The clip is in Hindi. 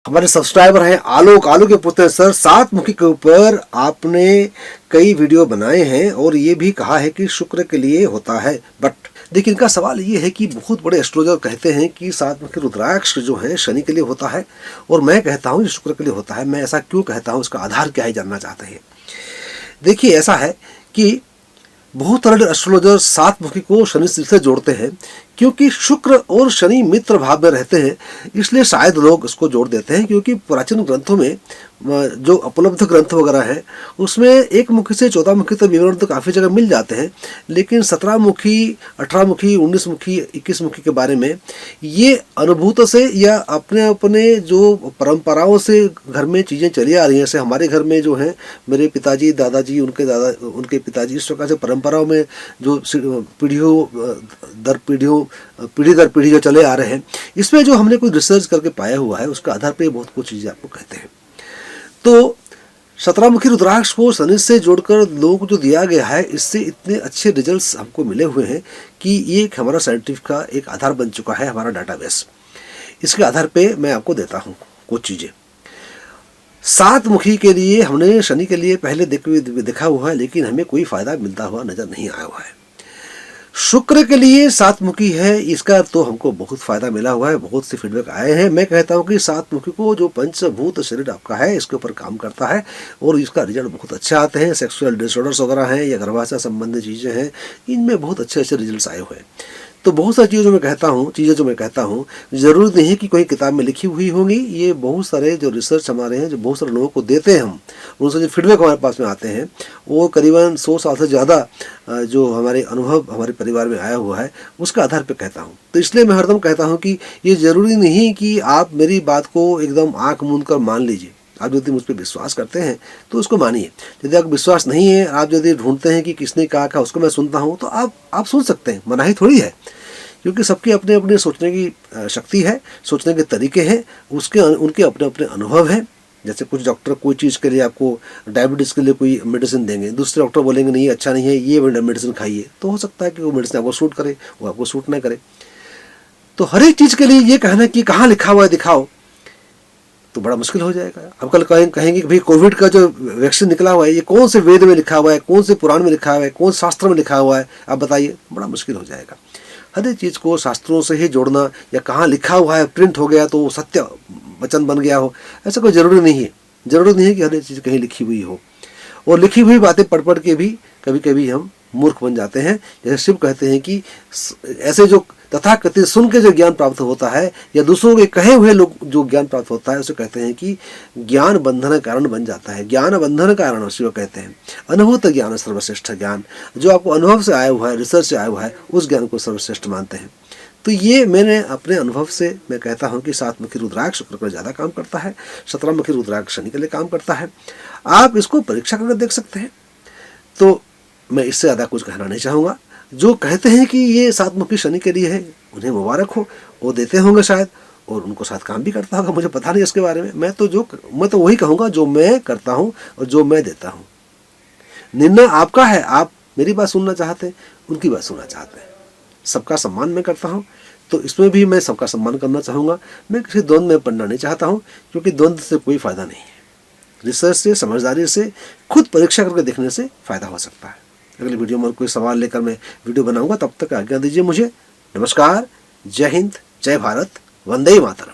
हमारे सब्सक्राइबर हैं आलोक के पुत्र सर, सात मुखी के ऊपर आपने कई वीडियो बनाए हैं और ये भी कहा है कि शुक्र के लिए होता है। बट देखिए, इनका सवाल ये है कि बहुत बड़े एस्ट्रोलॉजर कहते हैं कि सात मुखी रुद्राक्ष जो है शनि के लिए होता है और मैं कहता हूँ ये शुक्र के लिए होता है। मैं ऐसा क्यों कहता हूँ, इसका आधार क्या है जानना चाहते हैं। देखिए, ऐसा है कि बहुत सारे एस्ट्रोलॉजर सात मुखी को शनि से जोड़ते हैं क्योंकि शुक्र और शनि मित्र भाव में रहते हैं, इसलिए शायद लोग इसको जोड़ देते हैं। क्योंकि प्राचीन ग्रंथों में जो उपलब्ध ग्रंथ वगैरह हैं उसमें एक मुखी से 14 मुखी तक विवरण तो काफ़ी जगह मिल जाते हैं, लेकिन 17 मुखी, 18 मुखी, 19 मुखी, 21 मुखी के बारे में ये अनुभूत से या अपने अपने जो परंपराओं से घर में चीज़ें चली आ रही हैं। जैसे हमारे घर में जो हैं मेरे पिताजी, दादाजी, उनके पिताजी, इस प्रकार से परंपराओं में जो पीढ़ी दर पीढ़ी जो चले आ रहे हैं, इसमें जो हमने कोई रिसर्च करके पाया हुआ है उसके आधार पर बहुत कुछ चीज़ें आपको कहते हैं। तो 17 मुखी रुद्राक्ष को शनि से जोड़कर लोगों को जो दिया गया है, इससे इतने अच्छे रिजल्ट्स हमको मिले हुए हैं कि ये एक हमारा साइंटिफिक का एक आधार बन चुका है, हमारा डाटाबेस। इसके आधार पे मैं आपको देता हूँ कुछ चीज़ें। सात मुखी के लिए हमने शनि के लिए पहले देखा हुआ है, लेकिन हमें कोई फायदा मिलता हुआ नजर नहीं आया हुआ है। शुक्र के लिए सात मुखी है, इसका तो हमको बहुत फायदा मिला हुआ है, बहुत से फीडबैक आए हैं। मैं कहता हूँ कि सात मुखी को जो पंचभूत शरीर आपका है इसके ऊपर काम करता है और इसका रिजल्ट बहुत अच्छे आते हैं। सेक्सुअल डिसऑर्डर्स वगैरह हैं या गर्भाशय संबंधी चीज़ें हैं, इनमें बहुत अच्छे अच्छे रिजल्ट्स आए हुए हैं। तो बहुत सारी चीज़ें जो मैं कहता हूँ ज़रूरी नहीं है कि कोई किताब में लिखी हुई होंगी। ये बहुत सारे जो रिसर्च हमारे हैं, जो बहुत सारे लोगों को देते हैं हम, उनसे जो फीडबैक हमारे पास में आते हैं, वो करीबन 100 साल से ज़्यादा जो हमारे अनुभव हमारे परिवार में आया हुआ है उसके आधार पर कहता हूँ। तो इसलिए मैं हरदम कहता हूँ कि ये ज़रूरी नहीं कि आप मेरी बात को एकदम आँख मूंद कर मान लीजिए। आप यदि मुझ पर विश्वास करते हैं तो उसको मानिए। यदि आपको विश्वास नहीं है, आप यदि ढूंढते हैं कि किसने कहा उसको मैं सुनता हूँ, तो आप सुन सकते हैं, मनाही थोड़ी है। क्योंकि सबकी अपने अपने सोचने की शक्ति है, सोचने के तरीके हैं, उनके अपने अपने अनुभव हैं। जैसे कुछ डॉक्टर कोई चीज़ के लिए आपको डायबिटीज़ के लिए कोई मेडिसिन देंगे, दूसरे डॉक्टर बोलेंगे नहीं अच्छा नहीं है, ये मेडिसिन खाइए। तो हो सकता है कि वो मेडिसिन आपको सूट करे, वो आपको सूट ना करे। तो हर एक चीज़ के लिए ये कहना कि कहाँ लिखा हुआ है दिखाओ, तो बड़ा मुश्किल हो जाएगा। अब कल कहेंगे कि भाई कोविड का जो वैक्सीन निकला हुआ है ये कौन से वेद में लिखा हुआ है, कौन से पुराण में लिखा हुआ है, कौन शास्त्र में लिखा हुआ है, आप बताइए, बड़ा मुश्किल हो जाएगा। हर एक चीज़ को शास्त्रों से ही जोड़ना या कहाँ लिखा हुआ है, प्रिंट हो गया तो सत्य वचन बन गया हो, ऐसा कोई ज़रूरी नहीं है। ज़रूरी नहीं है कि हर एक चीज़ कहीं लिखी हुई हो। और लिखी हुई बातें पढ़ के भी कभी कभी हम मूर्ख बन जाते हैं। जैसे शिव कहते हैं कि ऐसे जो तथाकथित सुन के जो ज्ञान प्राप्त होता है या दूसरों के कहे हुए लोग जो ज्ञान प्राप्त होता है, उसे कहते हैं कि ज्ञान बंधन कारण बन जाता है। ज्ञान बंधन कारण शिव कहते हैं। अनुभूत ज्ञान सर्वश्रेष्ठ ज्ञान, जो आपको अनुभव से आया हुआ है, रिसर्च से आया हुआ है, उस ज्ञान को सर्वश्रेष्ठ मानते हैं। तो ये मैंने अपने अनुभव से मैं कहता हूँ कि सात मुखी रुद्राक्ष शुक्र पर ज़्यादा काम करता है, 17 मुखी रुद्राक्ष शनि के लिए काम करता है। आप इसको परीक्षा करके देख सकते हैं। तो मैं इससे ज़्यादा कुछ कहना नहीं चाहूँगा। जो कहते हैं कि ये सात मुखी शनि के लिए है, उन्हें मुबारक हो, वो देते होंगे शायद, और उनको साथ काम भी करता होगा, मुझे पता नहीं इसके बारे में। मैं तो वही कहूँगा जो मैं करता हूँ और जो मैं देता हूँ। निर्णय आपका है, आप मेरी बात सुनना चाहते हैं, उनकी बात सुनना चाहते हैं। सबका सम्मान मैं करता हूँ, तो इसमें भी मैं सबका सम्मान करना चाहूँगा। मैं किसी द्वंद्व में पड़ना नहीं चाहता हूँ, क्योंकि द्वंद्व से कोई फ़ायदा नहीं है। रिसर्च से, समझदारी से, खुद परीक्षा करके देखने से फ़ायदा हो सकता है। अगली वीडियो में कोई सवाल लेकर मैं वीडियो बनाऊंगा, तब तक आज्ञा दीजिए मुझे। नमस्कार, जय हिंद, जय भारत, वंदे मातरम।